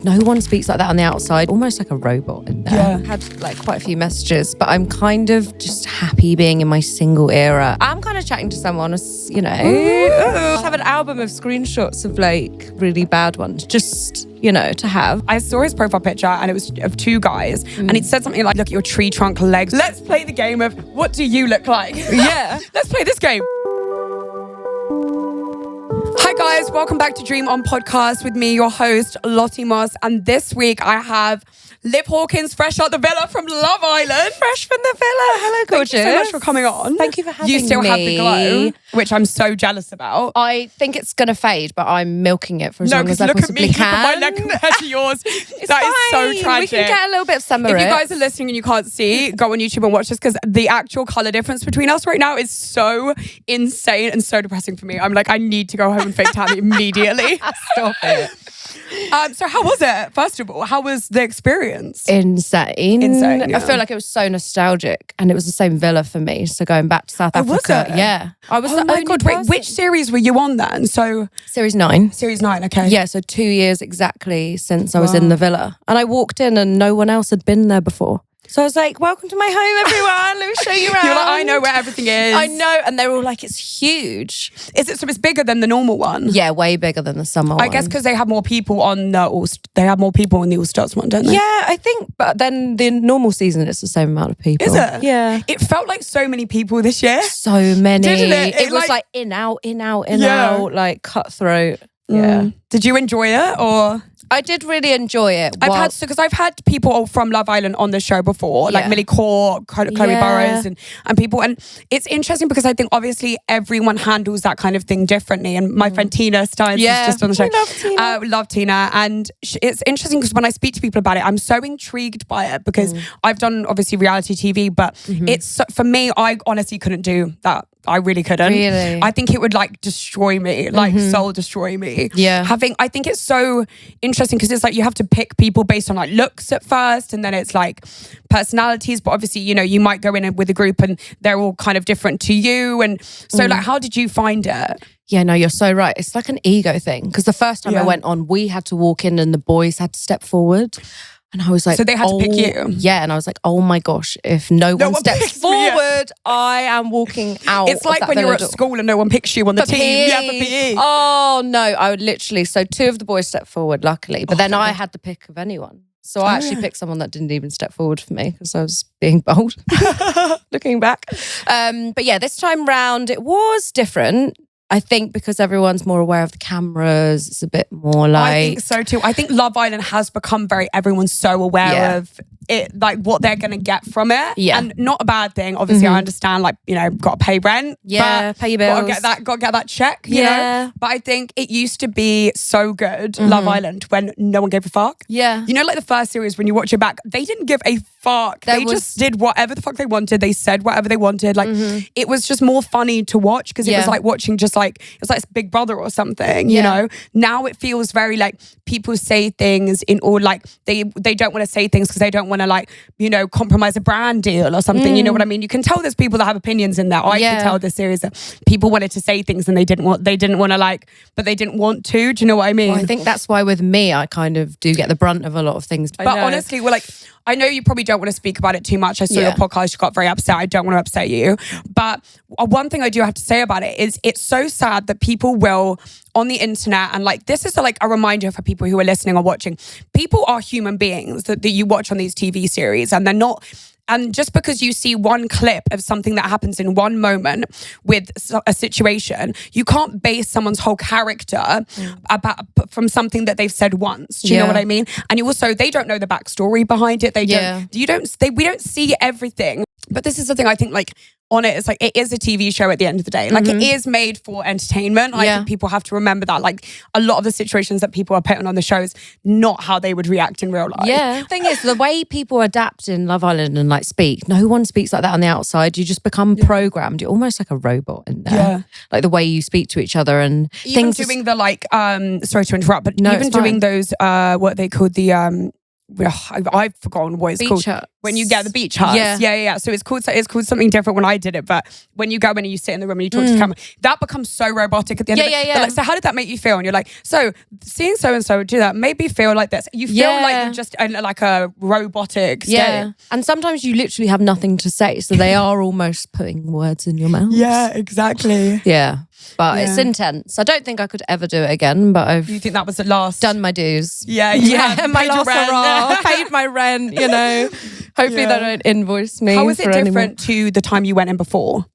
No one speaks like that on the outside, almost like a robot in there. Yeah. I had like quite a few messages, but I'm kind of just happy being in my single era. I'm kind of chatting to someone, you know, I have an album of screenshots of like really bad ones, just, you know, to have. I saw his profile picture and it was of two guys and he said something like, look at your tree trunk legs. Let's play the game of what do you look like? Yeah. Let's play this game. Hi guys, welcome back to Dream On Podcast with me, your host, Lottie Moss. And this week I have Liv Hawkins fresh out the villa from Love Island. Fresh from the villa. Hello, gorgeous. Thank you so much for coming on. Thank you for having me. You still have the glow, which I'm so jealous about. I think it's going to fade, but I'm milking it for as long as I look possibly at me, can. my leg compared to yours. That is fine. so tragic. We can get a little bit of summer. If you guys are listening and you can't see, go on YouTube and watch this because the actual colour difference between us right now is so insane and so depressing for me. I'm like, I need to go home and fake tan immediately. Stop it. So how was it? First of all, how was the experience? Insane. Yeah. I feel like it was so nostalgic, and it was the same villa for me. So going back to South Africa, was it? yeah, I was. Oh the my only God! person. Wait, which series were you on then? So Series 9. Series 9, okay. Yeah, so 2 years exactly since I was in the villa, and I walked in, and no one else had been there before. So I was like, welcome to my home, everyone. Let me show you around. You're like, I know where everything is. I know. And they're all like, it's huge. Is it so it's bigger than the normal one? Yeah, way bigger than the summer one. I guess because they have more people on the they have more people in the All Stars one, don't they? Yeah, I think, but then the normal season, it's the same amount of people. Is it? Yeah. It felt like so many people this year. So many. Didn't it? It was like in, out, Yeah. like cutthroat. Yeah. Did you enjoy it or? I did really enjoy it. I've had people from Love Island on the show before, like Yeah. Millie Core, Chloe Yeah. Burrows and people. And it's interesting because I think obviously everyone handles that kind of thing differently. And my friend Tina Steins is just on the show. I love Tina. Love Tina. And it's interesting because when I speak to people about it, I'm so intrigued by it because I've done obviously reality TV, but it's for me, I honestly couldn't do that. I really couldn't. Really? I think it would like destroy me, like soul destroy me. Yeah. I think it's so interesting because it's like you have to pick people based on like looks at first and then it's like personalities. But obviously, you know, you might go in with a group and they're all kind of different to you. And so like, how did you find it? Yeah, no, you're so right. It's like an ego thing. Because the first time I went on, we had to walk in and the boys had to step forward. And I was like, so they had to pick you? Yeah, and I was like, oh my gosh, if no one steps picks me, forward, I am walking out. It's like of that when you're at villa door. school and no one picks you on the team. PE. Yeah, for PE. Oh no, I would literally, so 2 of the boys stepped forward, luckily. But then I had the pick of anyone. So I actually picked someone that didn't even step forward for me because I was being bold, looking back. But yeah, this time round, it was different. I think because everyone's more aware of the cameras, it's a bit more like... I think so too. I think Love Island has become everyone's so aware of it, like what they're going to get from it. Yeah. And not a bad thing. Obviously, I understand, like, you know, got to pay rent. Yeah, but pay your bills. Got to get that check, you know? But I think it used to be so good, Love Island, when no one gave a fuck. Yeah. You know, like the first series, when you watch it back, they didn't give a fuck. They just did whatever the fuck they wanted. They said whatever they wanted. Like, it was just more funny to watch because it was like watching just like, it was like Big Brother or something, you know? Now it feels very like people say things in all like, they don't want to say things because they don't want to like, you know, compromise a brand deal or something. You know what I mean? You can tell there's people that have opinions in there. I can tell this series that people wanted to say things and they didn't want to like, but they didn't want to. Do you know what I mean? Well, I think that's why with me, I kind of do get the brunt of a lot of things. But honestly, we're like, I know you probably don't want to speak about it too much. I saw your podcast, you got very upset. I don't want to upset you. But one thing I do have to say about it is it's so sad that people will on the internet, and like this is like a reminder for people who are listening or watching, people are human beings that you watch on these TV series and they're not... And just because you see one clip of something that happens in one moment with a situation, you can't base someone's whole character from something that they've said once. Do you know what I mean? And you also, they don't know the backstory behind it. We don't see everything. But this is the thing I think, like, on it, it's like, it is a TV show at the end of the day. Like, it is made for entertainment. I think people have to remember that. Like, a lot of the situations that people are putting on the show is not how they would react in real life. Yeah. The thing is, the way people adapt in Love Island and like speak, no one speaks like that on the outside. You just become programmed. You're almost like a robot in there. Yeah. Like the way you speak to each other and even things. Doing the like, sorry to interrupt, but no, even doing those, what they called the I've forgotten what it's called. Huts. When you get the beach huts. Yeah. So it's called something different when I did it. But when you go in and you sit in the room and you talk to the camera, that becomes so robotic at the end of it. They're like, so how did that make you feel? And you're like, so seeing so-and-so do that made me feel like this. You feel like you're just in like a robotic state. Yeah. And sometimes you literally have nothing to say. So they are almost putting words in your mouth. Yeah, exactly. Yeah. But it's intense. I don't think I could ever do it again, but You think that was the last? done my dues. Yeah, my last hurrah, paid my rent, you know. Hopefully they don't invoice me. How was it different to the time you went in before?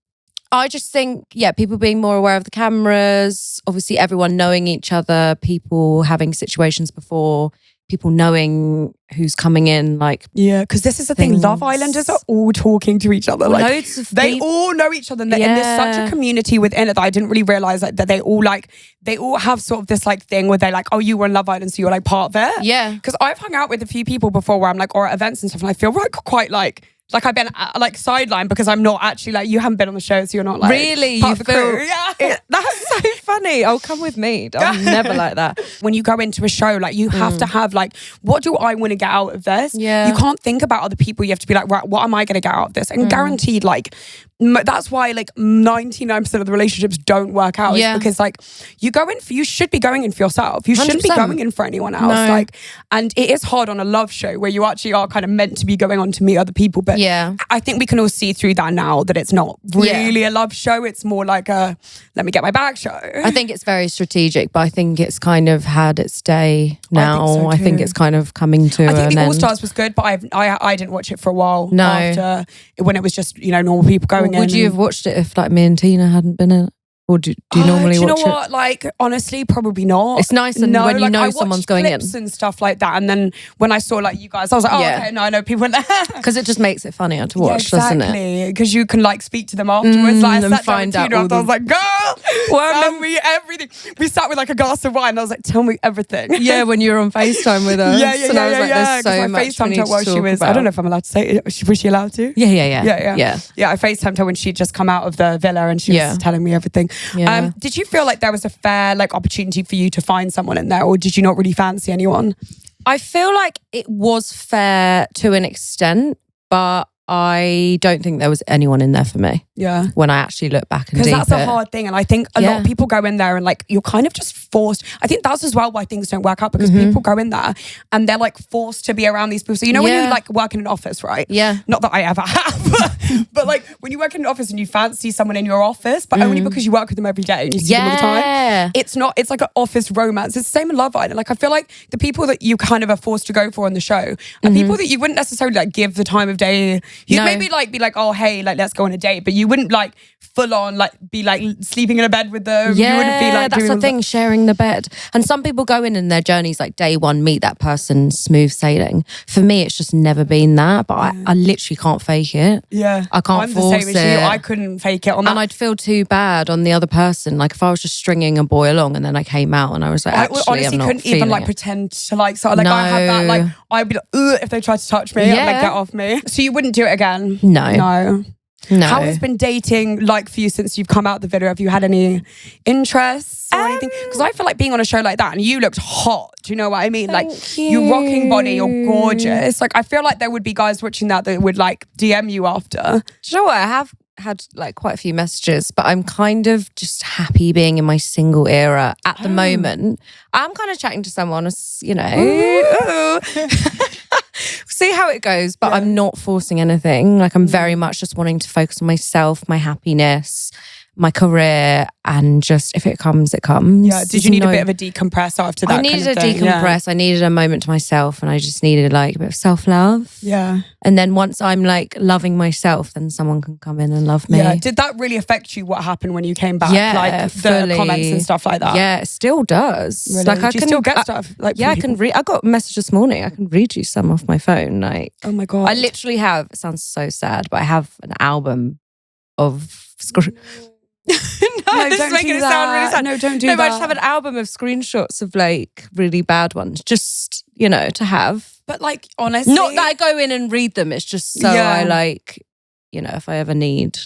I just think, people being more aware of the cameras, obviously everyone knowing each other, people having situations before, people knowing who's coming in, like because this is the thing. Love Islanders are all talking to each other. Like loads of they all know each other, and there's such a community within it that I didn't really realize that they all have sort of this like thing where they're like, oh, you were in Love Island, so you're like part of it. Yeah, because I've hung out with a few people before where I'm like, or at events and stuff, and I feel quite like I've been like sidelined because I'm not actually like, you haven't been on the show, so you're not like really. Part you of the feel crew. Yeah. That's so funny. Oh, come with me. I'm never like that. When you go into a show, like you have to have like, what do I want to get out of this? Yeah. You can't think about other people. You have to be like, right, what am I going to get out of this? And guaranteed, like that's why like 99% of the relationships don't work out. Is because like you should be going in for yourself. You shouldn't be 100%. going in for anyone else. No. Like, and it is hard on a love show where you actually are kind of meant to be going on to meet other people. But I think we can all see through that now that it's not really a love show. It's more like a let me get my bag show. I think it's very strategic, but I think it's kind of had its day now. I think it's kind of coming to I think an the All end. Stars was good, but I didn't watch it for a while. No. After when it was just normal people going in. Would you have watched it if like me and Tina hadn't been in it? Or do you normally watch it? Do you know what? Like, honestly, probably not. It's nice when you know someone's going in. I watched clips and stuff like that. And then when I saw like you guys, I was like, okay, no, I know people there. Because it just makes it funnier to watch, doesn't it? Exactly. Because you can like speak to them afterwards. Like, I sat down with Tina after, I was like, girl, tell me everything. We sat with like a glass of wine and I was like, tell me everything. Yeah, when you were on FaceTime with us. And I was like, there's so much we need to talk about. I don't know if I'm allowed to say it. Was she allowed to? Yeah. Yeah, I FaceTimed her when she'd just come out of the villa and she was telling me everything. Yeah. Did you feel like there was a fair like opportunity for you to find someone in there, or did you not really fancy anyone? I feel like it was fair to an extent, but I don't think there was anyone in there for me. Yeah. When I actually look back and deep because that's a hard thing, and I think a lot of people go in there and like you're kind of just forced. I think that's as well why things don't work out, because people go in there and they're like forced to be around these people. So when you like work in an office, right? Yeah. Not that I ever have, but like when you work in an office and you fancy someone in your office, but only because you work with them every day and you see them all the time. It's like an office romance. It's the same in Love Island. Like I feel like the people that you kind of are forced to go for on the show are people that you wouldn't necessarily like give the time of day. You'd maybe like be like, oh hey, like let's go on a date, but you wouldn't like full on like be like sleeping in a bed with them. Yeah, you wouldn't be like that's the thing, sharing the bed. And some people go in and their journeys like day one, meet that person, smooth sailing. For me, it's just never been that. But I literally can't fake it. Yeah, I can't force it. I couldn't fake it on that. And I'd feel too bad on the other person. Like if I was just stringing a boy along and then I came out and I was like, actually, honestly I'm not couldn't even like pretend to like. So like I had that like I'd be like, ugh, if they tried to touch me, I'd like get off me. So you wouldn't do it again? No. How has been dating like for you since you've come out the video? Have you had any interests or anything? Because I feel like being on a show like that, and you looked hot. Do you know what I mean? Like you rocking body, you're gorgeous. Like I feel like there would be guys watching that would like DM you after. Do you know what? I have had like quite a few messages, but I'm kind of just happy being in my single era at the moment. I'm kind of chatting to someone, you know. See how it goes, but I'm not forcing anything. Like I'm very much just wanting to focus on myself, my happiness, my career, and just if it comes, it comes. Yeah. Did you need a bit of a decompress after that? I needed a decompress. I needed a moment to myself, and I just needed like a bit of self-love. Yeah. And then once I'm like loving myself, then someone can come in and love me. Yeah. Did that really affect you? What happened when you came back? Yeah, like fully. The comments and stuff like that. Yeah, it still does. Really? Like Do you still get stuff? Like I can read. I got a message this morning. I can read you some off my phone. Like, oh my god, I literally have. It sounds so sad, but I have an album of. No, don't do that. No, don't do that. I just have an album of screenshots of like really bad ones, just to have. But like honestly, not that I go in and read them. It's just so I like, if I ever need.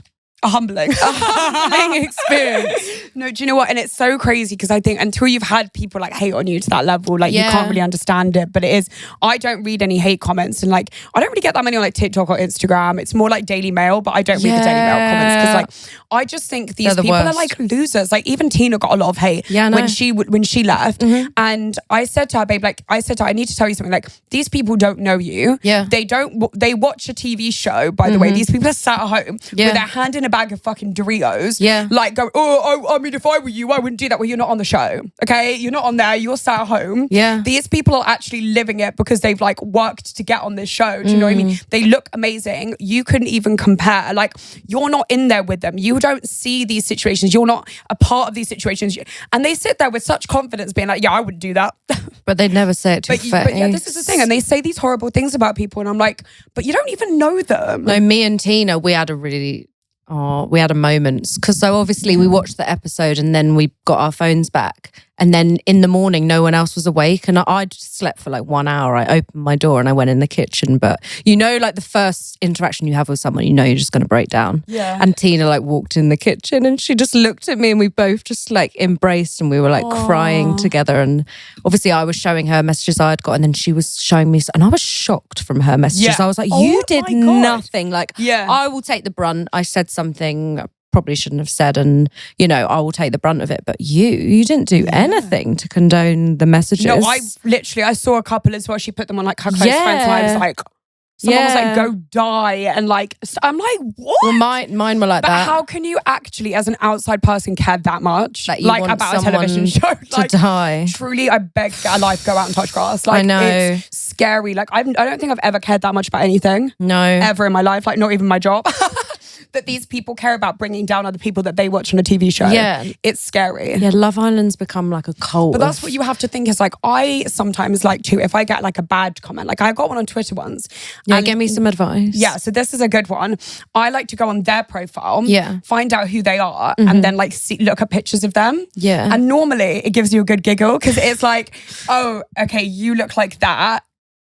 a humbling experience. No, do you know what? And it's so crazy because I think until you've had people like hate on you to that level, like you can't really understand it. But it is, I don't read any hate comments, and like I don't really get that many on like TikTok or Instagram. It's more like Daily Mail, but I don't read the Daily Mail comments because like I just think these people are like losers. Like even Tina got a lot of hate when she left, and I said to her, babe, like I said to her, I need to tell you something. Like these people don't know you. Yeah, they watch a TV show. By the way, these people are sat at home with their hand in a bag of fucking Doritos. Yeah, like go, I mean, if I were you, I wouldn't do that. Well, you're not on the show, okay? You're not on there. You're sat at home. Yeah, these people are actually living it because they've like worked to get on this show. Do you know what I mean? They look amazing. You couldn't even compare. Like you're not in there with them. You don't see these situations. You're not a part of these situations. And they sit there with such confidence, being like, "Yeah, I wouldn't do that." But they'd never say it to your face. But yeah, this is the thing. And they say these horrible things about people, and I'm like, but you don't even know them. No, me and Tina, we had a moment because so obviously we watched the episode and then we got our phones back, and then in the morning no one else was awake, and I just slept for like 1 hour. I opened my door and I went in the kitchen, but you know, like the first interaction you have with someone, you know you're just going to break down. Yeah. And Tina like walked in the kitchen and she just looked at me and we both just like embraced and we were like crying together. And obviously I was showing her messages I'd got, and then she was showing me, and I was shocked from her messages. I was like, you did nothing. Like, I will take the brunt. I said something probably shouldn't have said, and you know, I will take the brunt of it, but you didn't do anything to condone the messages. No, I saw a couple as well. She put them on like her close friends, and I was like, someone was like, go die, and like I'm like, what? Well, mine were like but that. How can you actually as an outside person care that much like about a television show to die? Truly, I beg, get a life, go out and touch grass. Like, I know, it's scary. Like I don't think I've ever cared that much about anything ever in my life, like not even my job. That these people care about bringing down other people that they watch on a TV show. Yeah. It's scary. Yeah, Love Island's become like a cult. But that's what you have to think is like, I sometimes like to, if I get like a bad comment, like I got one on Twitter once. Yeah, give me some advice. Yeah, so this is a good one. I like to go on their profile, find out who they are, and then like look at pictures of them. Yeah. And normally it gives you a good giggle because it's like, oh, okay, you look like that.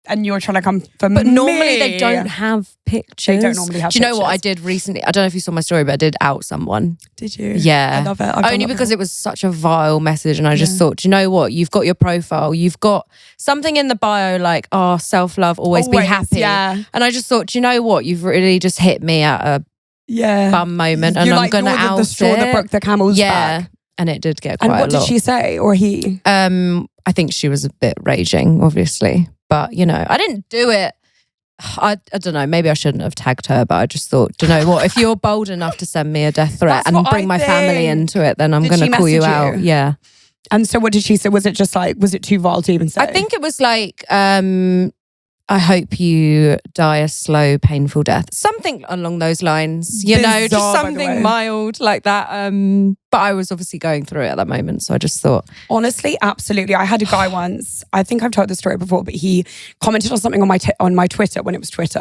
And you're trying to come for me. But normally they don't have pictures. They don't normally have pictures. Do you know what I did recently? I don't know if you saw my story, but I did out someone. Did you? Yeah. I love it. Only because it was such a vile message, and I just thought, do you know what? You've got your profile. You've got something in the bio like, oh, self-love, always be happy. Yeah. And I just thought, do you know what? You've really just hit me at a bum moment, and I'm going to out the straw that broke the camel's back. And it did get quite a lot. And what did she say, or he? I think she was a bit raging, obviously. But, you know, I didn't do it. I don't know, maybe I shouldn't have tagged her, but I just thought, do you know what? If you're bold enough to send me a death threat and bring my family into it, then I'm going to call you out. Yeah. And so what did she say? Was it just like, was it too vile to even say? I think it was like, I hope you die a slow, painful death. Something along those lines, you know, just something mild like that. But I was obviously going through it at that moment. So I just thought. Honestly, absolutely. I had a guy once, I think I've told this story before, but he commented on something on my Twitter when it was Twitter.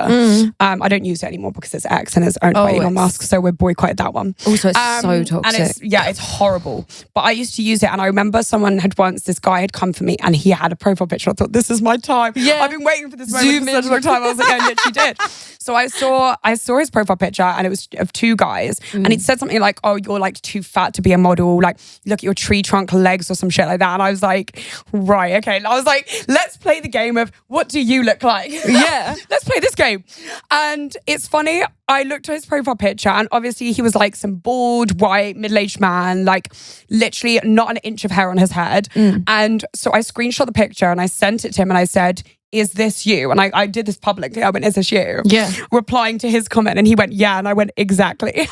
I don't use it anymore because it's X and it's owned by Elon Musk. So we've boycotted that one. Also, it's so toxic. And it's horrible. But I used to use it, and I remember this guy had come for me and he had a profile picture. I thought, this is my time. Yeah. I've been waiting for this moment for such a long time. I was like, yeah, and she did. So I saw his profile picture, and it was of two guys, and he'd said something like, oh, you're like too fat to be a model, like look at your tree trunk legs or some shit like that. And I was like, right, okay. And I was like, let's play the game of what do you look like? Yeah. Let's play this game. And it's funny, I looked at his profile picture, and obviously he was like some bald, white, middle-aged man, like literally not an inch of hair on his head. And so I screenshot the picture and I sent it to him, and I said, is this you? And I did this publicly. I went, is this you? Yeah. Replying to his comment, and he went, yeah. And I went, exactly.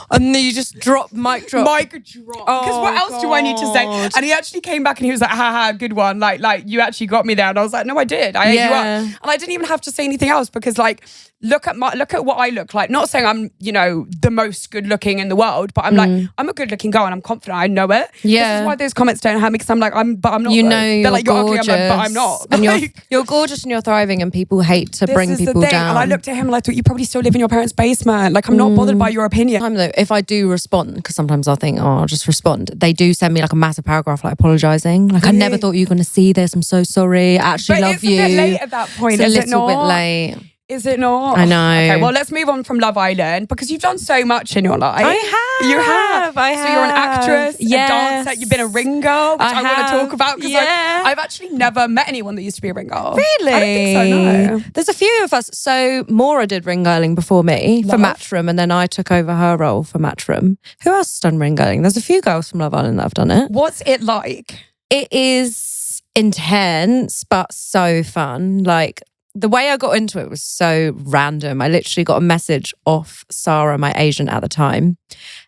And then you just mic drop. Because what else do I need to say? And he actually came back and he was like, haha, good one. Like you actually got me there. And I was like, no, I did. I ate you up. And I didn't even have to say anything else, because like, look at what I look like. Not saying I'm, you know, the most good looking in the world, but I'm like, I'm a good looking girl and I'm confident. I know it. Yeah. This is why those comments don't hurt me, because I'm like, I'm not. You know, they're like, you're ugly. I'm like, but I'm not. And you're gorgeous and you're thriving, and people hate to bring people down. And I looked at him and I thought, you probably still live in your parents' basement. Like, I'm not bothered by your opinion. Though, if I do respond, because sometimes I'll think, oh, I'll just respond. They do send me like a massive paragraph, like apologising. Like, I never thought you were going to see this. I'm so sorry. I actually love you. It's a bit late at that point, it's is it not? A little bit late. Is it not? I know. Okay, well, let's move on from Love Island because you've done so much in your life. I have. You have. So you're an actress, a dancer. You've been a ring girl, which I want to talk about because I've actually never met anyone that used to be a ring girl. Really? I don't think so, no. There's a few of us. So Maura did ring girling before me for Matchroom, and then I took over her role for Matchroom. Who else has done ring girling? There's a few girls from Love Island that have done it. What's it like? It is intense, but so fun. Like, the way I got into it was so random. I literally got a message off Sarah, my agent at the time.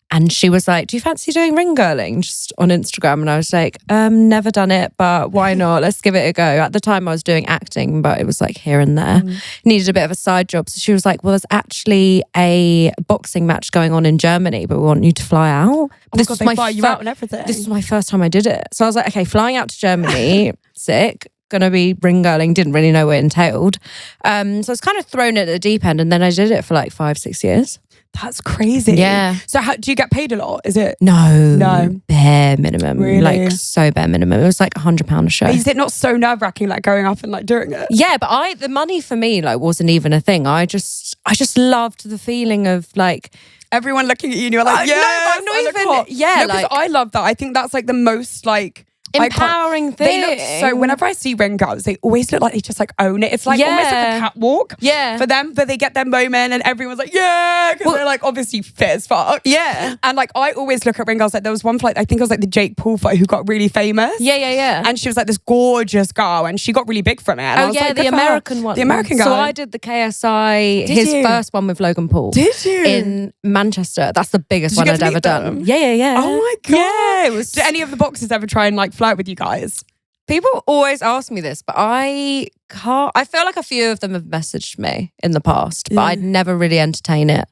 And she was like, do you fancy doing ring girling? Just on Instagram. And I was like, never done it, but why not? Let's give it a go. At the time I was doing acting, but it was like here and there. Needed a bit of a side job. So she was like, well, there's actually a boxing match going on in Germany, but we want you to fly out. This was they fly you out and everything. This was my first time I did it. So I was like, okay, flying out to Germany, sick. Gonna be ring girling, didn't really know what it entailed. So I was kind of thrown at the deep end, and then I did it for like 5-6 years. That's crazy. Yeah. So do you get paid a lot? Is it? No. Bare minimum. Really? Like so bare minimum. It was like £100 a show. Is it not so nerve-wracking like going up and like doing it? Yeah, but the money for me like wasn't even a thing. I just loved the feeling of like everyone looking at you and you're like, yeah, no, not even. Yeah, no, like I love that. I think that's like the most like empowering thing. They look so. Whenever I see ring girls, they always look like they just like own it. It's like almost like a catwalk. Yeah. For them, but they get their moment and everyone's like, yeah, because they're like obviously fit as fuck. Yeah. And like I always look at ring girls like there was one fight. I think it was like the Jake Paul fight who got really famous. Yeah. And she was like this gorgeous girl, and she got really big from it. And I was like, the American one. The American guy. So I did the KSI, his first one with Logan Paul. Did you? In Manchester. That's the biggest one I'd ever done. Yeah. Oh my God. Yeah, it was. Did any of the boxers ever try and like flirt with you guys? People always ask me this, but I can't. I feel like a few of them have messaged me in the past, but I'd never really entertain it.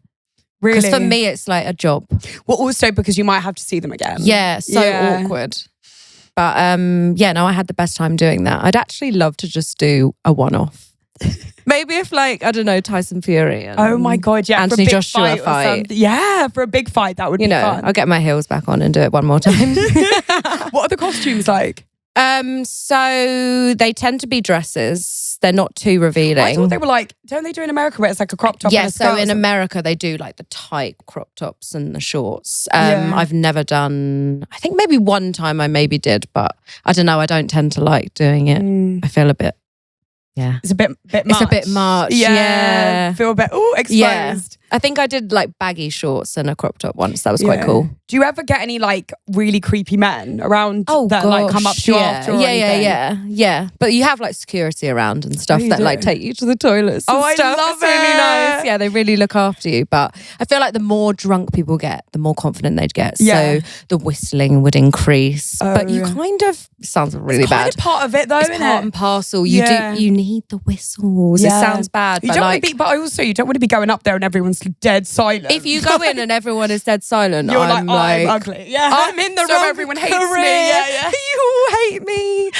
Really? Because for me, it's like a job. Well, also because you might have to see them again. Yeah, so awkward. But no, I had the best time doing that. I'd actually love to just do a one-off. Maybe if like, I don't know, Tyson Fury and oh my God, yeah, Anthony Joshua fight. Yeah, for a big fight, that would be fun. I'll get my heels back on and do it one more time. What are the costumes like? So they tend to be dresses. They're not too revealing. I thought they were like, don't they do in America where it's like a crop top? Yeah, and a skirt so in America they do like the tight crop tops and the shorts. I've never done. I think maybe one time I maybe did, but I don't know. I don't tend to like doing it. I feel a bit. Yeah, it's a bit much. It's a bit much. Yeah. Feel a bit exposed. Yeah. I think I did like baggy shorts and a crop top once. That was quite cool. Do you ever get any like really creepy men around that like come up to you after? Yeah. But you have like security around and stuff that like take you to the toilets. And I stuff. love it's really it. nice. Yeah, they really look after you. But I feel like the more drunk people get, the more confident they'd get. Yeah. So the whistling would increase. But you kind of sounds really bad. It's part of it though, isn't part it? and parcel. You you need the whistles. It sounds bad. You but don't like, want to be, but also you don't want to be going up there and everyone's dead silent. if you go in and everyone is dead silent, you're I'm I'm ugly. Yeah, I'm in the so wrong everyone hates career. me. Yeah. You all hate me.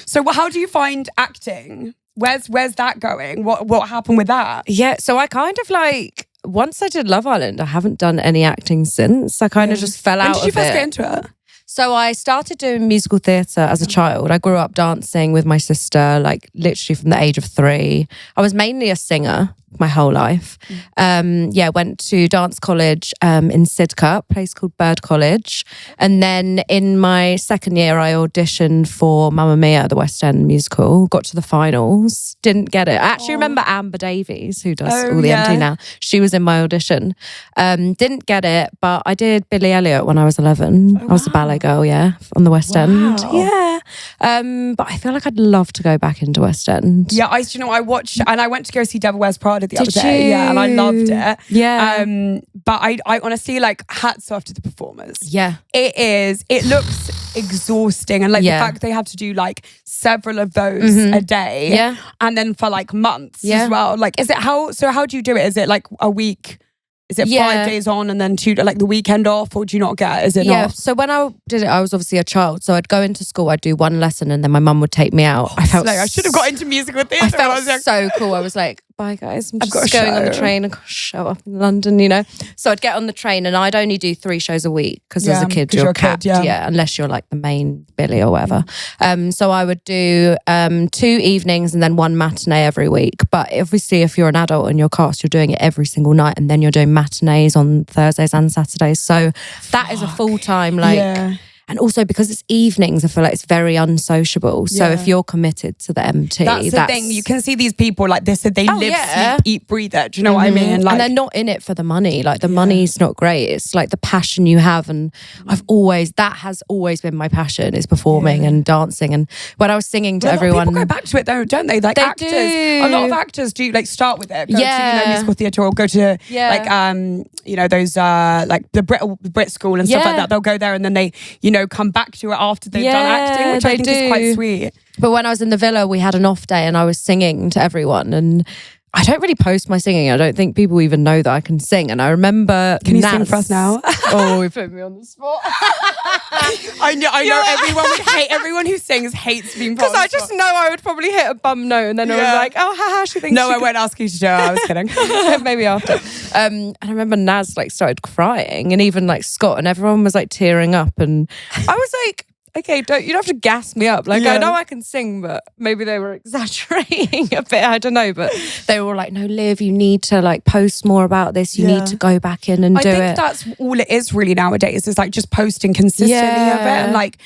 So how do you find acting? Where's that going? What happened with that? Yeah, so I kind of like once I did Love Island, I haven't done any acting since. I kind of just fell out of it. When did you first get into it? So I started doing musical theatre as a child. I grew up dancing with my sister, like literally from the age of 3. I was mainly a singer my whole life. Went to dance college in Sidcup, a place called Bird College. And then in my second year, I auditioned for Mamma Mia, the West End musical. Got to the finals, didn't get it. I actually remember Amber Davies, who does all the MD now. She was in my audition. Didn't get it, but I did Billy Elliot when I was 11. I was a ballet girl, on the West End. Yeah. But I feel like I'd love to go back into West End. Yeah, I watched, and I went to go see Devil Wears Prada the other Did day. you? Yeah, and I loved it. Yeah. But I honestly like hats off to the performers. Yeah. It looks exhausting, and like the fact they have to do like several of those a day. Yeah. And then for like months as well. Like, how do you do it? Is it like a week? Is it 5 days on and then 2, like the weekend off, or do you not get? Is it not? So when I did it, I was obviously a child. So I'd go into school, I'd do one lesson, and then my mum would take me out. I felt like I should have got into musical theatre. I felt so cool. I was like, bye guys, I'm just going on the train. I've got a show up in London, So I'd get on the train and I'd only do 3 shows a week because as a kid you're capped, unless you're like the main Billy or whatever. So I would do 2 evenings and then 1 matinee every week. But obviously, if you're an adult and you're cast, you're doing it every single night, and then you're doing matinees on Thursdays and Saturdays. So that is a full-time, and also because it's evenings, I feel like it's very unsociable. So if you're committed to the MT, that's the thing. You can see these people like this, they live, sleep, eat, breathe it. Do you know what I mean? Like, and they're not in it for the money. Like the money's not great. It's like the passion you have. And that has always been my passion, is performing and dancing. And when I was singing to everyone. People go back to it though, don't they? Like actors. A lot of actors do like start with it. Go to musical theatre or go to like those like the Brit school and stuff like that. They'll go there and then they, come back to it after they've done acting, which I think is quite sweet. But when I was in the villa, we had an off day and I was singing to everyone, and I don't really post my singing. I don't think people even know that I can sing. And I remember, can you sing for us now? Oh, we put me on the spot. I know. Everyone who sings hates being put on the spot. Because I just know I would probably hit a bum note, and then I was like, oh, haha, she thinks. No, I won't ask you to do it. I was kidding. Maybe after. And I remember Naz like started crying, and even like Scott, and everyone was like tearing up, and I was like, okay, you don't have to gas me up. Like, I know I can sing, but maybe they were exaggerating a bit. I don't know. But they were all like, no, Liv, you need to like post more about this. You need to go back in and do it. I think that's all it is really nowadays, is like just posting consistently of it. And like,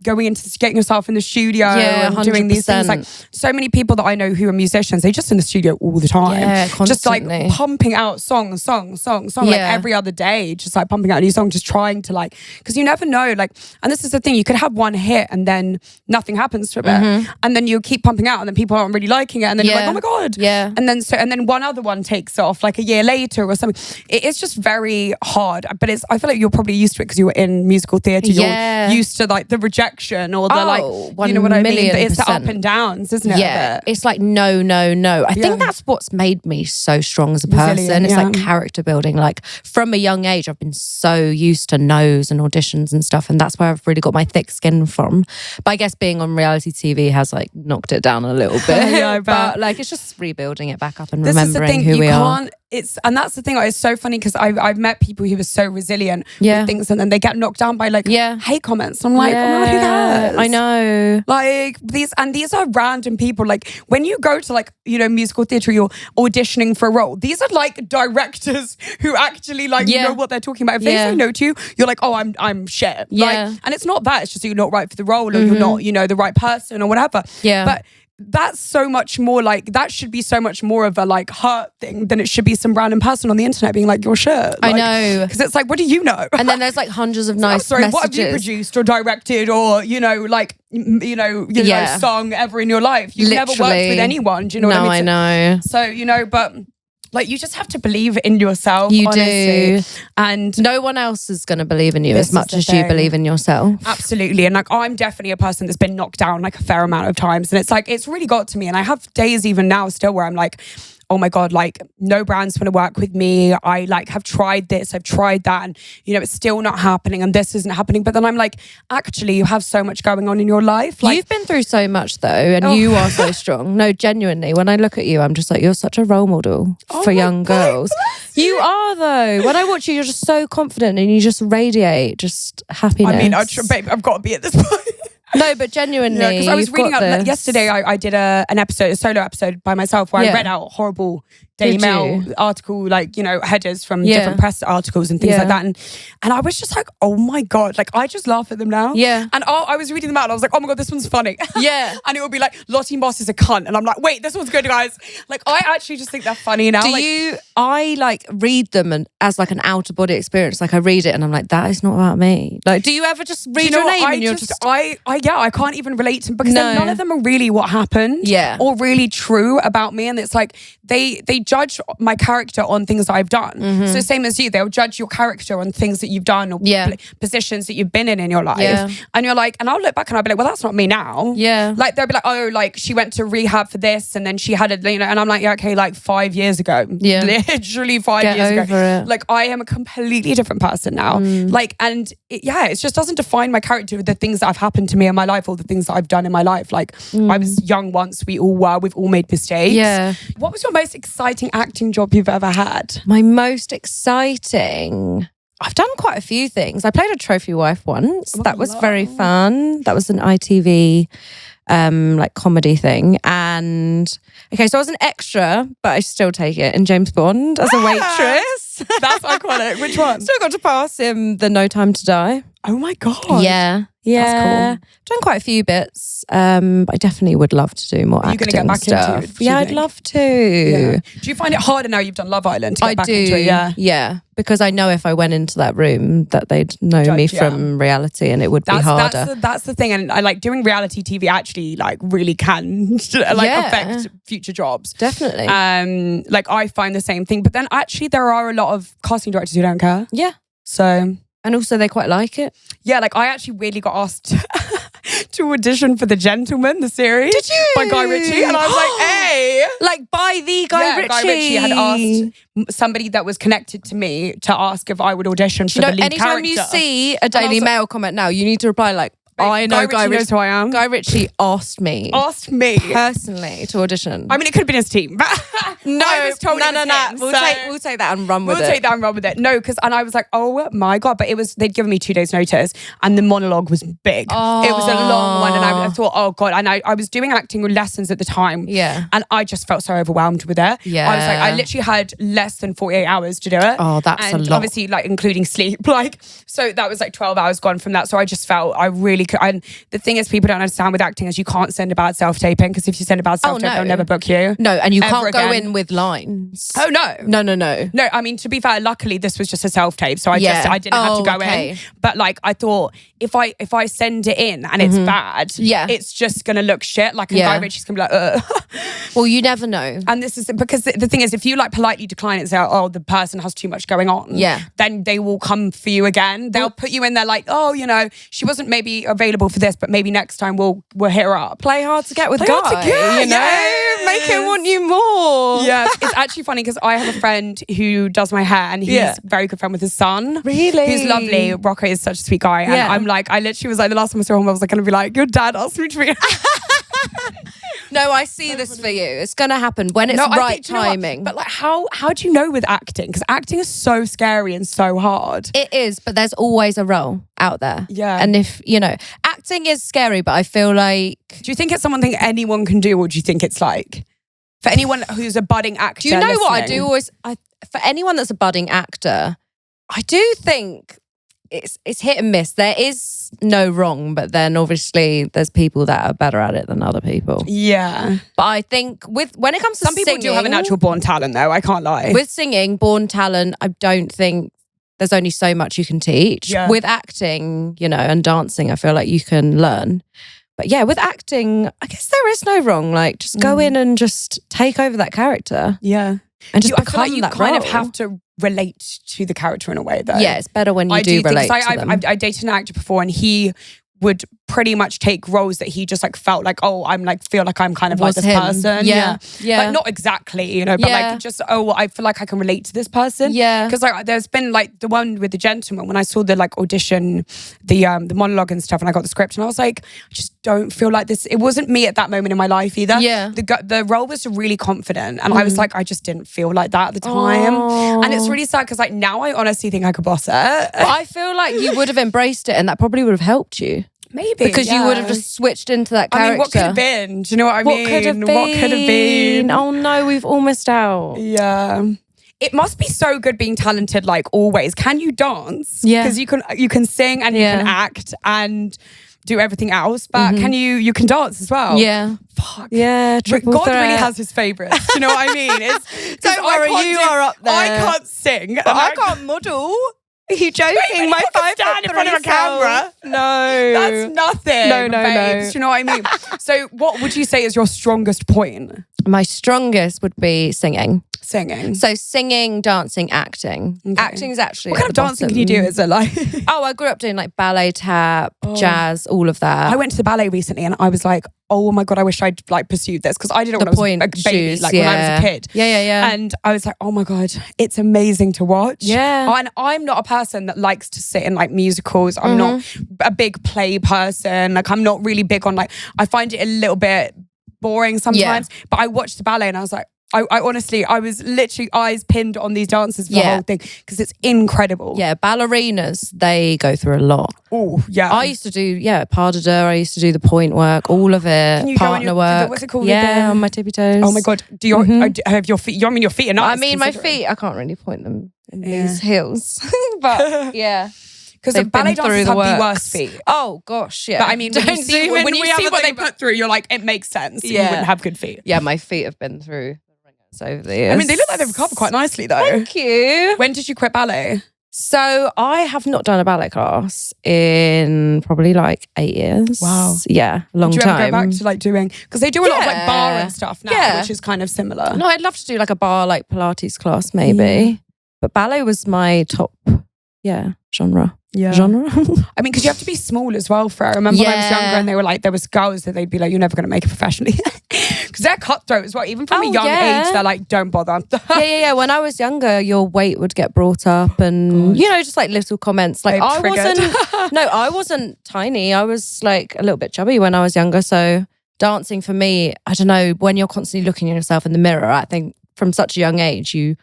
going into getting yourself in the studio and doing these things. Like so many people that I know who are musicians, they just in the studio all the time. Yeah, just like pumping out song, like every other day, just like pumping out a new song, just trying to like, because you never know, like, and this is the thing, you could have one hit and then nothing happens to it. And then you keep pumping out and then people aren't really liking it. And then you're like, oh my God. Yeah. And then one other one takes off like a year later or something. It's just very hard. But I feel like you're probably used to it because you were in musical theatre. You're used to like the rejection or the you know what I mean? It's the up and downs, isn't it? Yeah, it's like no. I think that's what's made me so strong as a person. It's like character building. Like from a young age, I've been so used to no's and auditions and stuff, and that's where I've really got my thick skin from. But I guess being on reality TV has like knocked it down a little bit. But like it's just rebuilding it back up and remembering who we are. And that's the thing. It's so funny because I've met people who are so resilient with things, and then they get knocked down by like hate comments. I'm like, oh my God, who cares? I know. Like these are random people. Like when you go to like musical theatre, you're auditioning for a role. These are like directors who actually like know what they're talking about. If they say no to you, you're like, oh, I'm shit. Like, and it's not that. It's just you're not right for the role, or you're not the right person, or whatever. Yeah. But that's so much more like, that should be so much more of a like hurt thing than it should be some random person on the internet being like, you're shit. Like, I know. Because it's like, what do you know? And then there's like hundreds of nice messages. What have you produced or directed or, song ever in your life? You've never worked with anyone. Do you know what I mean? No, I know. So, but like you just have to believe in yourself. You honestly. do. And no one else is going to believe in you as much as you believe in yourself. Absolutely. And like I'm definitely a person that's been knocked down like a fair amount of times. And it's like, it's really got to me. And I have days even now still where I'm like, oh my God, like no brands want to work with me. I like have tried this, I've tried that, and it's still not happening, and this isn't happening. But then I'm like, actually, you have so much going on in your life. Like, you've been through so much though, and you are so strong. No, genuinely, when I look at you, I'm just like, you're such a role model for young girls. You are though. When I watch you, you're just so confident and you just radiate just happiness. I mean, babe, I've got to be at this point. No, but genuinely, because I was reading up yesterday. I did a solo episode by myself where I read out horrible Daily Mail article, like headers from different press articles and things like that, and I was just like, oh my God, like I just laugh at them now. Yeah, and I was reading them out, and I was like, oh my God, this one's funny. Yeah, and it would be like, Lottie Moss is a cunt, and I'm like, wait, this one's good, guys. Like I actually just think they're funny now. I like read them and as like an out of body experience. Like I read it and I'm like, that is not about me. Like, do you ever just read your name and you're just I can't even relate to them because none of them are really what happened. Yeah, or really true about me, and it's like they judge my character on things that I've done. So same as you, they'll judge your character on things that you've done or positions that you've been in your life. And you're like, and I'll look back and I'll be like, well, that's not me now. Yeah, like they'll be like, oh, like she went to rehab for this and then she had it, and I'm like, yeah, okay, like 5 years ago. Yeah, literally 5 years ago. Like I am a completely different person now. Like, and it just doesn't define my character with the things that have happened to me in my life or the things that I've done in my life. Like I was young once, we all were, we've all made mistakes. Yeah. What was your most exciting acting job you've ever had? My most exciting... I've done quite a few things. I played a trophy wife once. That was very fun. That was an ITV like comedy thing. And okay, so I was an extra, but I still take it in James Bond as a waitress. That's iconic. Which one? Still got to pass him the No Time to Die. Oh my God. Yeah. That's cool. Done quite a few bits. But I definitely would love to do more acting. You're gonna get back stuff. into it? Yeah, I'd love to. Yeah. Do you find it harder now you've done Love Island to get back into it? Yeah. Because I know if I went into that room that they'd know me from reality and it would be harder. That's the thing. And I like doing reality TV actually like really can affect future jobs. Definitely. Like I find the same thing. But then actually there are a lot of casting directors who don't care. Yeah. So... And also they quite like it. Yeah, like I actually really got asked to audition for The Gentleman, the series. Did you? By Guy Ritchie. And I was like, hey. Like by the Guy Ritchie. Guy Ritchie had asked somebody that was connected to me to ask if I would audition for the lead anytime character. you see a Daily Mail comment now, you need to reply like, I know Guy Ritchie knows who I am. Guy Ritchie asked me personally to audition. I mean, it could have been his team, but no. We'll take that and run with it. We'll take that and run with it. No, because and I was like, oh my God, but they'd given me 2 days notice, and the monologue was big. Oh. It was a long one, and I thought, oh God, and I was doing acting lessons at the time, and I just felt so overwhelmed with it. Yeah, I was like, I literally had less than 48 hours to do it. Oh, that's a lot. Obviously, like including sleep, like so that was like 12 hours gone from that. So I just felt I really. And the thing is, people don't understand with acting is you can't send a bad self-taping, because if you send a bad self-tape, they'll never book you. No, and you can't go in with lines. Oh no. No, I mean, to be fair, luckily this was just a self-tape, so I didn't have to go in. But like I thought, if I send it in and it's bad, it's just gonna look shit. Like Guy Ritchie's gonna be like, ugh. Well, you never know. And this is because the thing is, if you like politely decline it and say, oh, the person has too much going on, then they will come for you again. They'll put you in there like, oh, she wasn't maybe available for this, but maybe next time we'll hit her up. Play hard to get with Guy, make him want you more. Yeah, it's actually funny because I have a friend who does my hair, and he's very good friend with his son. Really? Who's lovely. Rocco is such a sweet guy. And I'm like, I literally was like, the last time I saw him, I was like, going to be like, your dad asked me to be. No, I see this for you. It's going to happen when it's right timing. But like, how do you know with acting? Because acting is so scary and so hard. It is, but there's always a role out there. Yeah. And if, acting is scary, but I feel like... Do you think it's something anyone can do, or do you think it's like... For anyone who's a budding actor Do you know what I do always... for anyone that's a budding actor, I do think... It's hit and miss. There is no wrong, but then obviously there's people that are better at it than other people. Yeah. But I think when it comes to some people do have a natural born talent though, I can't lie. With singing, born talent, I don't think there's only so much you can teach. Yeah. With acting, and dancing, I feel like you can learn. But yeah, with acting, I guess there is no wrong. Like just go in and just take over that character. Yeah. And just I feel like you that kind role. of have to relate to the character in a way though. Yeah, it's better when you do relate to them. I dated an actor before, and he would pretty much take roles that he just like felt like, oh, I'm like feel like I'm kind of like this person. Yeah. Like not exactly, but like just I feel like I can relate to this person. Yeah. Because like there's been like the one with The Gentleman, when I saw the like audition, the monologue and stuff, and I got the script, and I was like, I just don't feel like this. It wasn't me at that moment in my life either. Yeah. The role was really confident, and I was like, I just didn't feel like that at the time. And it's really sad because like now I honestly think I could boss it. But I feel like you would have embraced it, and that probably would have helped you. Maybe. Because you would have just switched into that character. I mean, what could have been? Do you know what I mean? What could have been? Oh no, we've all missed out. Yeah. It must be so good being talented, like always. Can you dance? Yeah. Because you can sing and you can act and do everything else, but you can dance as well. Yeah. Fuck. Yeah, God really has his favourites. Do you know what I mean? Don't worry, you are up there. I can't sing. But I can't model. Are you joking? Babe, my 5'3" stand in front of a camera. No. That's nothing. No. Babes. Do you know what I mean? So what would you say is your strongest point? My strongest would be singing. Singing. So singing, dancing, acting. Okay. Acting is actually what kind of dancing can you do? Is it like I grew up doing like ballet, tap, jazz, all of that. I went to the ballet recently and I was like, oh my God, I wish I'd like pursued this, because I did it when I was a baby, like when I was a kid. Yeah. And I was like, oh my God, it's amazing to watch. Yeah. And I'm not a person that likes to sit in like musicals. I'm not a big play person. Like I'm not really big on like, I find it a little bit boring sometimes. But I watched the ballet and I was like, I honestly, I was literally eyes pinned on these dances for the whole thing because it's incredible. Yeah, ballerinas, they go through a lot. Oh, yeah. I used to do, pas de deux. I used to do the point work, all of it. Can you partner go on work. What's it called? Yeah, on my tippy toes. Oh my God. Do you have your feet? I mean, your feet are nice. I mean, my feet, I can't really point them in these heels. But yeah. Because the ballet dancers have the worst feet. Oh gosh, yeah. But I mean, when you see what they put through, you're like, it makes sense. You wouldn't have good feet. Yeah, my feet have been through the ringers over the years. I mean, they look like they've recovered quite nicely though. Thank you. When did you quit ballet? So I have not done a ballet class in probably like 8 years. Wow. Yeah, long time. Do you ever go back to like doing, because they do a lot of like bar and stuff now, which is kind of similar. No, I'd love to do like a bar, like Pilates class maybe. Yeah. But ballet was my top, genre. Yeah. Genre. I mean, because you have to be small as well for it. I remember when I was younger and they were like, there was girls that they'd be like, you're never going to make it professionally. Because they're cutthroat as well. Even from a young age, they're like, don't bother. yeah. When I was younger, your weight would get brought up and, just like little comments. Like I wasn't tiny. I was like a little bit chubby when I was younger. So dancing for me, I don't know, when you're constantly looking at yourself in the mirror, I think from such a young age, you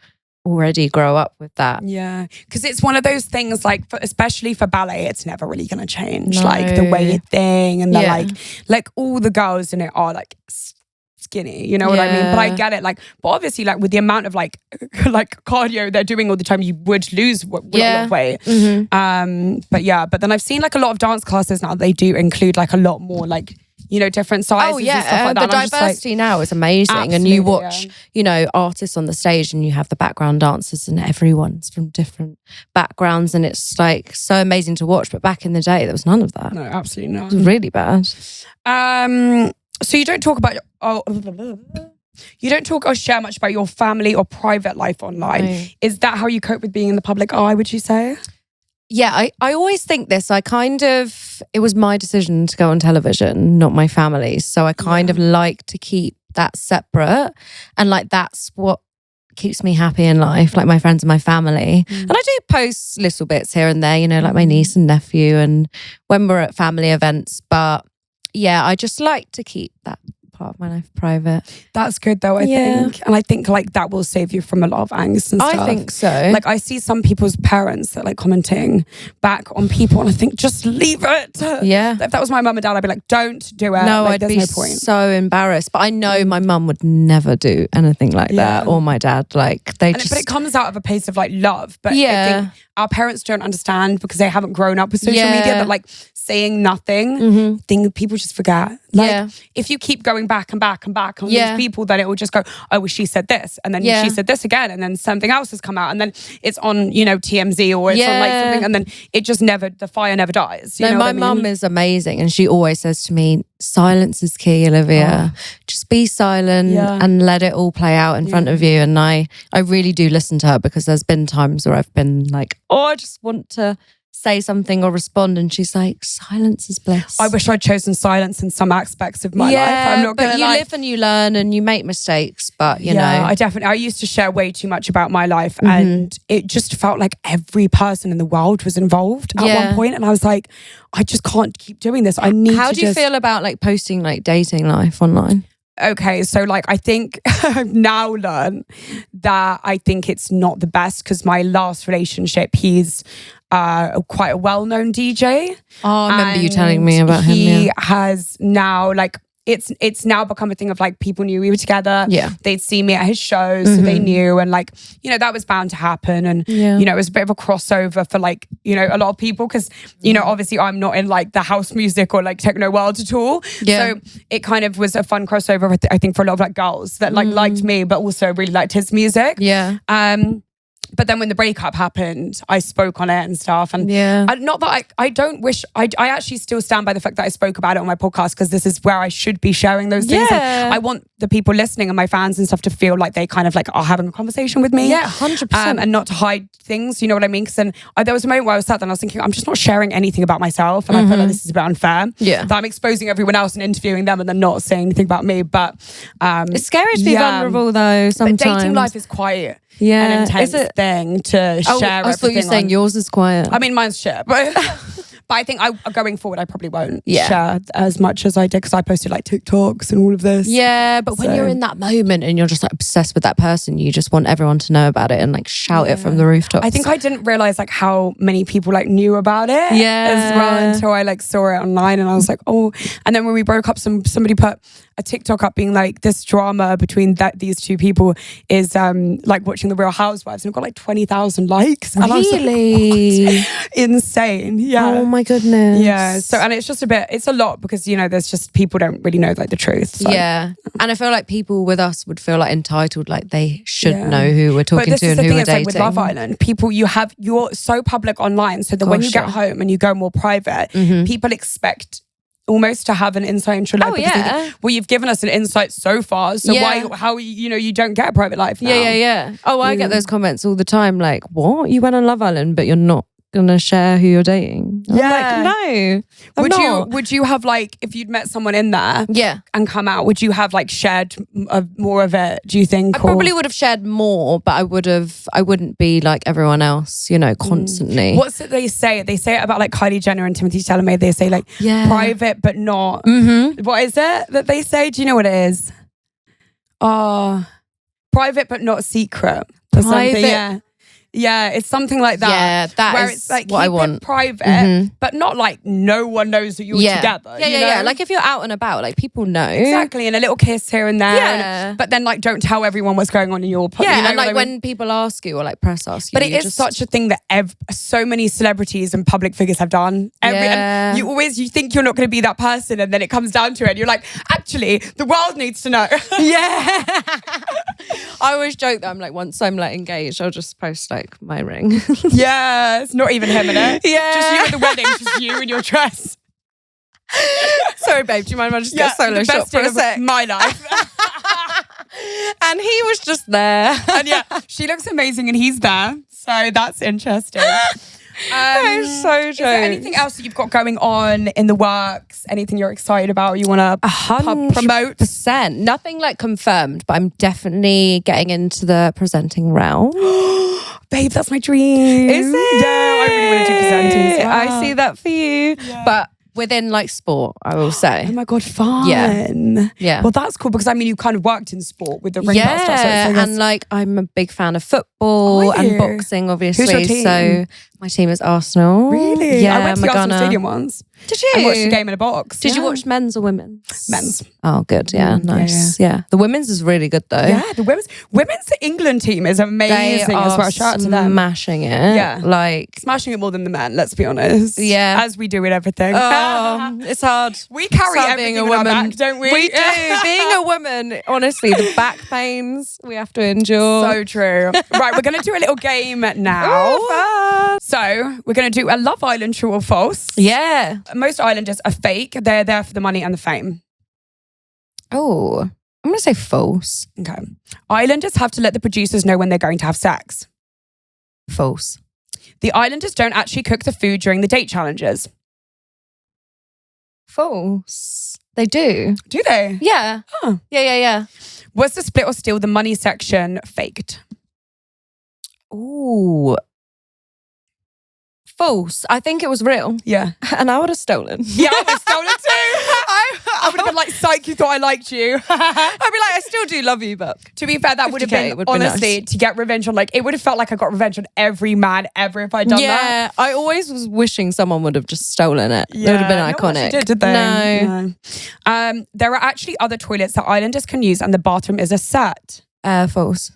already grow up with that. Yeah, because it's one of those things like, especially for ballet, it's never really going to change. No. Like the weight thing and the like all the girls in it are like skinny, you know what I mean? But I get it. Like, but obviously, like with the amount of like cardio they're doing all the time, you would lose a lot of weight. Mm-hmm. But then I've seen like a lot of dance classes now. They do include like a lot more like, different sizes and stuff like that. The diversity now is amazing. And you watch, artists on the stage and you have the background dancers and everyone's from different backgrounds and it's like so amazing to watch. But back in the day, there was none of that. No, absolutely not. It was really bad. So you don't talk about you don't talk or share much about your family or private life online. No. Is that how you cope with being in the public eye, would you say? Yeah, I always think this. It was my decision to go on television, not my family's. So I kind of like to keep that separate. And like, that's what keeps me happy in life, like my friends and my family. And I do post little bits here and there, like my niece and nephew and when we're at family events. But yeah, I just like to keep that part of my life private. That's good though, I think. And I think like that will save you from a lot of angst and stuff. I think so. Like I see some people's parents that like commenting back on people and I think just leave it. Yeah. If that was my mum and dad, I'd be like, don't do it. No, like, I'd there's be no point. So embarrassed. But I know my mum would never do anything like that, or my dad. Like but it comes out of a place of like love. But I think our parents don't understand because they haven't grown up with social media that like saying nothing, people just forget. Like if you keep going back and back and back on these people, then it will just go, oh, well, she said this. And then she said this again. And then something else has come out. And then it's on, TMZ or it's on like something. And then it just the fire never dies. You know my mum is amazing. And she always says to me, silence is key, Olivia. Just be silent and let it all play out in front of you. And I really do listen to her because there's been times where I've been like, oh, I just want to say something or respond, and she's like, silence is bliss. I wish I'd chosen silence in some aspects of my life. I'm not but you live and you learn and you make mistakes, but you know. I used to share way too much about my life and it just felt like every person in the world was involved at one point, and I was like, I just can't keep doing this. How do you feel about like posting like dating life online? Okay, so like I think I've now learned that I think it's not the best because my last relationship, he's quite a well-known DJ. Oh, I remember you telling me about him. He has now like it's now become a thing of like people knew we were together. Yeah, they'd see me at his shows, so they knew, and like that was bound to happen, and it was a bit of a crossover for like a lot of people because obviously I'm not in like the house music or like techno world at all. So it kind of was a fun crossover. I think for a lot of like girls that like liked me, but also really liked his music. Yeah. But then when the breakup happened, I spoke on it and stuff. And not that I don't wish, I actually still stand by the fact that I spoke about it on my podcast because this is where I should be sharing those things. Yeah. I want the people listening and my fans and stuff to feel like they kind of like are having a conversation with me. Yeah, 100%. And not to hide things, you know what I mean? Because then there was a moment where I was sat there and I was thinking, I'm just not sharing anything about myself. And I feel like this is a bit unfair. Yeah. That I'm exposing everyone else and interviewing them and then not saying anything about me. But it's scary to be vulnerable though sometimes. But dating life is quite an intense thing to share. I thought you were saying yours is quiet. I mean, mine's shit, but But I think going forward, I probably won't Yeah. share as much as I did because I posted like TikToks and all of this. Yeah, but when you're in that moment and you're just like obsessed with that person, you just want everyone to know about it and like shout it from the rooftops. I think I didn't realize like how many people like knew about it as well until I like saw it online and I was like, oh. And then when we broke up, somebody put a TikTok up being like, this drama between these two people is like watching The Real Housewives, and it got like 20,000 likes. And really? I was like, insane. Yeah. Oh my goodness. Yeah. So, and it's just it's a lot because, you know, there's just people don't really know like the truth. So. Yeah. And I feel like people with us would feel like entitled, like they should know who we're talking to and who we're dating. Like with Love Island, people you're so public online, so that when you get home and you go more private, people expect almost to have an insight into your life. Well, you've given us an insight so far, so how you don't get a private life now. Yeah. Oh, I get those comments all the time, like, what? You went on Love Island, but you're not gonna share who you're dating? I'm like, no, I'm not. Would you have like, if you'd met someone in there and come out, would you have like shared more of it, do you think? I probably would have shared more, but I wouldn't be like everyone else, you know, constantly. What's it they say? They say it about like Kylie Jenner and Timothée Chalamet. They say like private but not. What is it that they say? Do you know what it is? Private but not secret. Private. Yeah, it's something like that. Yeah, that where is it's like, what I keep want. It private, but not like no one knows that you're together. Yeah. Like if you're out and about, like people know. Exactly, and a little kiss here and there. Yeah. But then like don't tell everyone what's going on in your Yeah, you know and like I mean? when people ask you or like press ask you. But it is such a thing that so many celebrities and public figures have done. And you think you're not going to be that person, and then it comes down to it. And you're like, actually, the world needs to know. Yeah. I always joke that I'm like, once I'm like engaged, I'll just post like my ring. Yeah, it's not even him in it. Yeah. Just you at the wedding, just you in your dress. Sorry, babe, do you mind if I just get a solo shot for a sec? My life. And he was just there. And she looks amazing and he's there. So that's interesting. That is so true. Is there anything else that you've got going on in the works? Anything you're excited about? You want to promote? 100%. Nothing like confirmed, but I'm definitely getting into the presenting realm. Babe, that's my dream. Is it? Yeah, I really want to do presenting as well. I see that for you. Yeah. But within like sport, I will say. Oh my God, fun. Yeah. Well, that's cool because I mean, you kind of worked in sport with the ring stuff. So and like I'm a big fan of football and boxing, obviously. Who's your team? So my team is Arsenal. Really? Yeah, I went to the Arsenal Stadium once. Did you? I watched a game in a box. Did you watch men's or women's? Men's. Oh, good. Yeah, nice. Yeah. The women's is really good though. Yeah, the women's England team is amazing as well. Shout out to them. Smashing it. Yeah. Like smashing it more than the men, let's be honest. Yeah. As we do with everything. Oh, it's hard. We carry everything in our back, don't we? We do. Being a woman, honestly, the back pains we have to endure. So true. Right, we're going to do a little game now. Oh, so we're going to do a Love Island true or false. Yeah. Most islanders are fake. They're there for the money and the fame. Oh, I'm going to say false. Okay. Islanders have to let the producers know when they're going to have sex. False. The islanders don't actually cook the food during the date challenges. False. They do. Do they? Yeah. Huh. Yeah. Was the split or steal the money section faked? Ooh. False. I think it was real. Yeah. And I would have stolen. Yeah, I would have stolen too. I would have been like, psych, you thought I liked you. I'd be like, I still do love you, but to be fair, that would have been, honestly, nice. To get revenge on, like, it would have felt like I got revenge on every man ever if I'd done that. Yeah, I always was wishing someone would have just stolen it. Yeah, it would have been iconic. No one did they? No. There are actually other toilets that islanders can use and the bathroom is a set. False.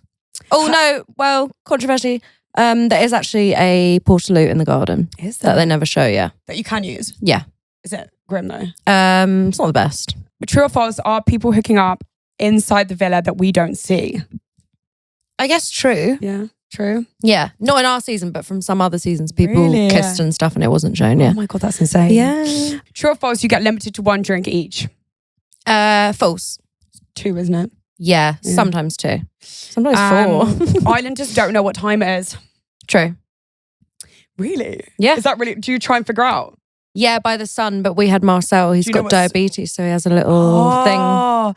Oh, no. Well, controversy. There is actually a portaloo in the garden. Is there? That they never show, yeah. That you can use? Yeah. Is it grim though? It's not the best. But true or false, are people hooking up inside the villa that we don't see? I guess true. Yeah, true. Yeah, not in our season, but from some other seasons, people kissed and stuff and it wasn't shown, yeah. Oh my God, that's insane. Yeah. True or false, you get limited to one drink each? False. 2, isn't it? Yeah, sometimes 2. Sometimes 4. Islanders don't know what time it is. True. Really? Yeah. Is that really, do you try and figure out? Yeah, by the sun. But we had Marcel. He's got diabetes, so he has a little thing.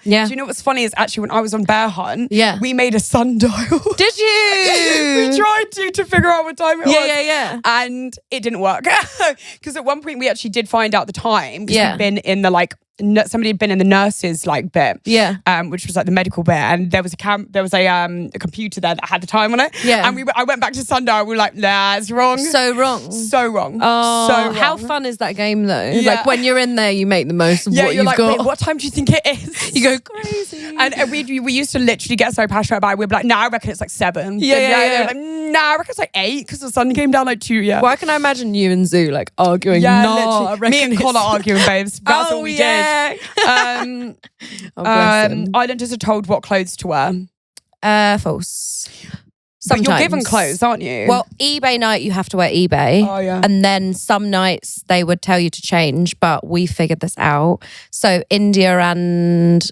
Yeah. Do you know what's funny is actually when I was on Bear Hunt, yeah, we made a sundial. Did you? We tried to figure out what time it was. Yeah. And it didn't work. Because at one point we actually did find out the time. Because we'd been in the somebody had been in the nurses bit, which was like the medical bit, and there was a computer there that had the time on it. Yeah, and I went back to sundial. We were like, nah, it's wrong. So wrong. Oh, so wrong. How fun is that game though? Yeah. Like when you're in there, you make the most of what you've got. Wait, what time do you think it is? You go crazy. And we used to literally get so passionate about it. We'd be like, nah, I reckon it's like 7. Yeah. Like, nah, I reckon it's like 8 because the sun came down like 2. Yeah. Why can I imagine you and Zoo like arguing? Yeah, no, I reckon me and Connor arguing, babes. That's all we did. Islanders are told what clothes to wear. False. Sometimes. But you're given clothes, aren't you? Well, eBay night, you have to wear eBay. Oh, yeah. And then some nights they would tell you to change, but we figured this out. So India and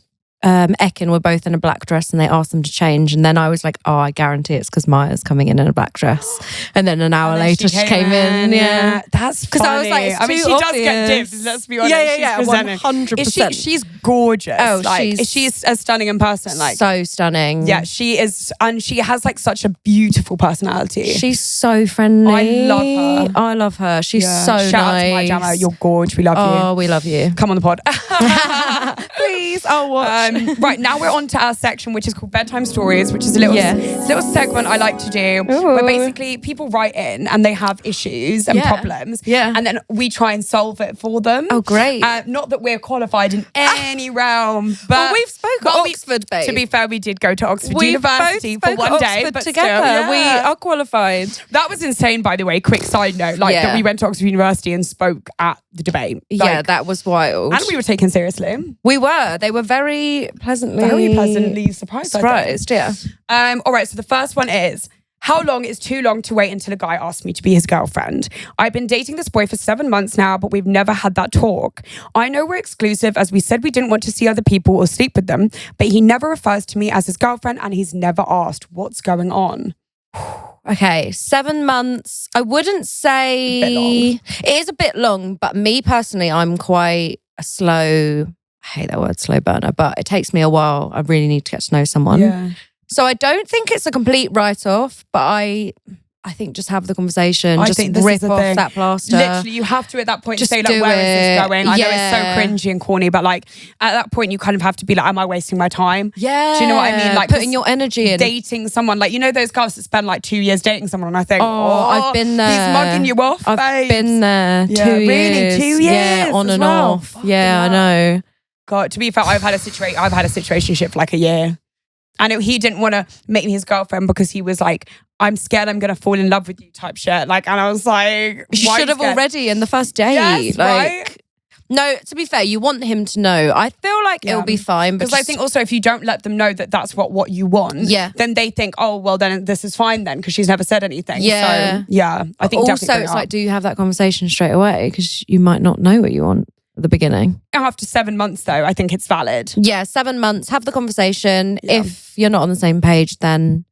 Ekin were both in a black dress and they asked them to change. And then I was like, oh, I guarantee it's because Maya's coming in a black dress. And then an hour later she came in. Yeah. That's because I was like, she does get dibs, let's be honest. Yeah, 100%. She's gorgeous. Oh, she's a stunning in person. So stunning. Yeah, she is. And she has such a beautiful personality. She's so friendly. I love her. She's so nice. Shout out to my Jammer. You're gorge. We love you. Oh, we love you. Come on the pod. Please, I'll watch. Right, now we're on to our section, which is called Bedtime Stories, which is a little segment I like to do. Ooh. Where basically people write in and they have issues and problems. Yeah. And then we try and solve it for them. Oh, great. Not that we're qualified in any realm, but well, we've spoken Oxford, babe. To be fair, we did go to Oxford University for one day. But together, still, we are qualified. That was insane, by the way. Quick side note, that we went to Oxford University and spoke at the debate. That was wild. And we were taken seriously. We were. They were very pleasantly surprised. Yeah. All right. So the first one is, how long is too long to wait until a guy asks me to be his girlfriend? I've been dating this boy for 7 months now, but we've never had that talk. I know we're exclusive as we said we didn't want to see other people or sleep with them, but he never refers to me as his girlfriend and he's never asked what's going on. Okay, 7 months. I wouldn't say it is a bit long, but me personally, I'm quite a slow, I hate that word, slow burner, but it takes me a while. I really need to get to know someone. Yeah. So I don't think it's a complete write-off, but I think just have the conversation, just rip off that plaster. Literally, you have to at that point just say, where is this going? I know it's so cringy and corny, but at that point, you kind of have to be like, am I wasting my time? Yeah. Do you know what I mean? Putting your energy in. Dating someone, those girls that spend 2 years dating someone, and I think, I've been there. He's mugging you off, I've been there. Yeah, 2 years. Really? 2 years? Yeah, on and off. Yeah, I know. God, to be fair, I've had a situationship for a year. And he didn't want to make me his girlfriend because he was like, I'm scared I'm going to fall in love with you type shit. And I was like, you should have already in the first date. Yes, right? No, to be fair, you want him to know. I feel like it'll be fine. Because I think also if you don't let them know that that's what you want, then they think, oh, well, then this is fine then because she's never said anything. Yeah. So, yeah, I think also it's do you have that conversation straight away? Because you might not know what you want at the beginning. After 7 months, though, I think it's valid. Yeah, 7 months. Have the conversation. Yeah. If you're not on the same page, then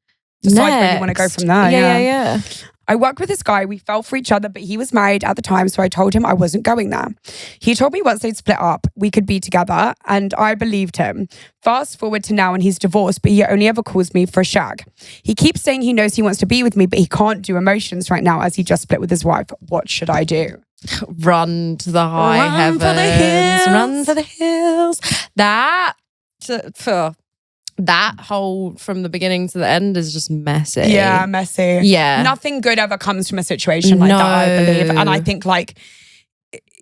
decide where you want to go from there. Yeah. I worked with this guy. We fell for each other, but he was married at the time, so I told him I wasn't going there. He told me once they'd split up, we could be together, and I believed him. Fast forward to now, and he's divorced, but he only ever calls me for a shag. He keeps saying he knows he wants to be with me, but he can't do emotions right now as he just split with his wife. What should I do? Run to the high heavens. Run for the hills. That whole from the begining to the end is just messy. Yeah, messy. Yeah. Nothing good ever comes from a situation like that, I believe. And I think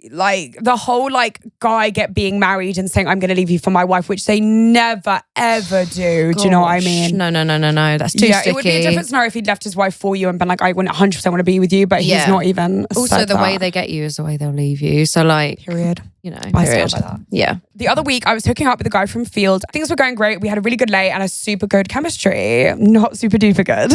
the whole guy being married and saying I'm going to leave you for my wife, which they never ever do. Gosh. Do you know what I mean? No. That's too sticky. It would be a different scenario if he'd left his wife for you and been like, I wouldn't 100% want to be with you, but he's not even. Also, the way they get you is the way they'll leave you. So period. I stand by that. Yeah. The other week, I was hooking up with a guy from Field. Things were going great. We had a really good lay and a super good chemistry. Not super duper good.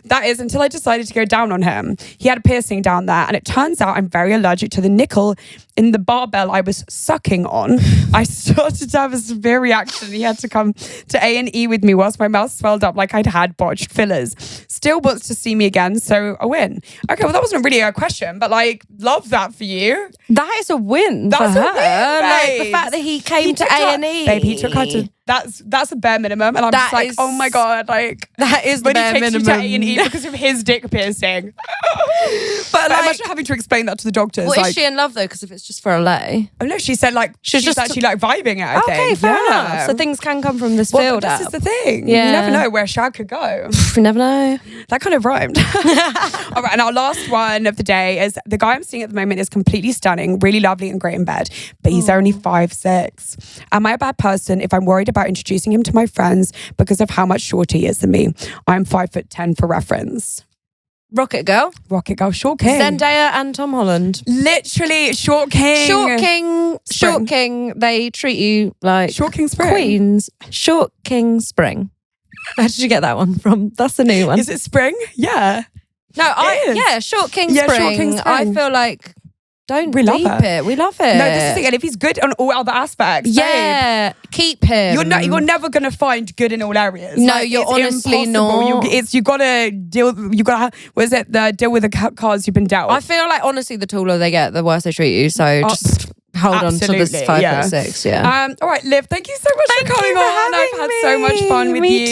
That is until I decided to go down on him. He had a piercing down there, and it turns out I'm very allergic to the nickel while in the barbell I was sucking on, I started to have a severe reaction. He had to come to A&E with me whilst my mouth swelled up like I'd had botched fillers. Still wants to see me again, so a win. Okay, well, that wasn't really a question, but like, love that for you. That is a win. That's for a her. win, Like babe. the fact that he came to A&E. Babe, he took her to. That's a bare minimum, and I'm just like, oh my god, like that is the when bare he takes minimum. you to A&E because of his dick piercing. But like, imagine having to explain that to the doctors. Well, like, is she in love though? Because if it's just for a lay. oh no, she said like she's just actually like vibing it. I Okay, think. fair Yeah. enough. So things can come from this Well, field. this is the thing. Yeah. You never know where Shag could go. You never know. That kind of rhymed. All right, and our last one of the day is the guy I'm seeing at the moment is completely stunning, really lovely and great in bed, but he's only 5'6". Am I a bad person if I'm worried about introducing him to my friends because of how much shorter he is than me? I'm 5'10" for reference. Rocket Girl. Rocket Girl, short king. Zendaya and Tom Holland. Literally, short king. Short King. Spring. Short King. They treat you like Short King Spring. queens. Short King Spring. Where did you get that one from? That's the new one. Is it spring? Yeah. No, It is. Short King Yeah, Spring. Short King I Spring. feel like We love deep it. it. We love it. No, this is the thing. And if he's good on all other aspects, babe, yeah, keep him. you're never gonna find good in all areas. No, Like, you're it's honestly impossible. not. You gotta deal. You gotta. What is it? Deal with the cards you've been dealt. I feel like honestly, the taller they get, the worse they treat you. So just hold on to this absolutely, 5'6". Yeah. All right, Liv. Thank you so much for coming on. I've had so much fun with Me you.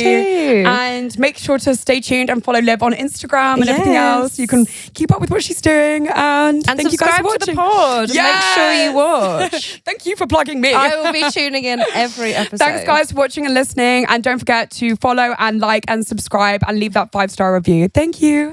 too. And make sure to stay tuned and follow Liv on Instagram and everything Yes. else. You can keep up with what she's doing. And thank you guys subscribe for to the watching. pod. And make sure you Yes. watch. Thank you for plugging me. I will be tuning in every episode. Thanks, guys, for watching and listening. And don't forget to follow and like and subscribe and leave that 5-star review. Thank you.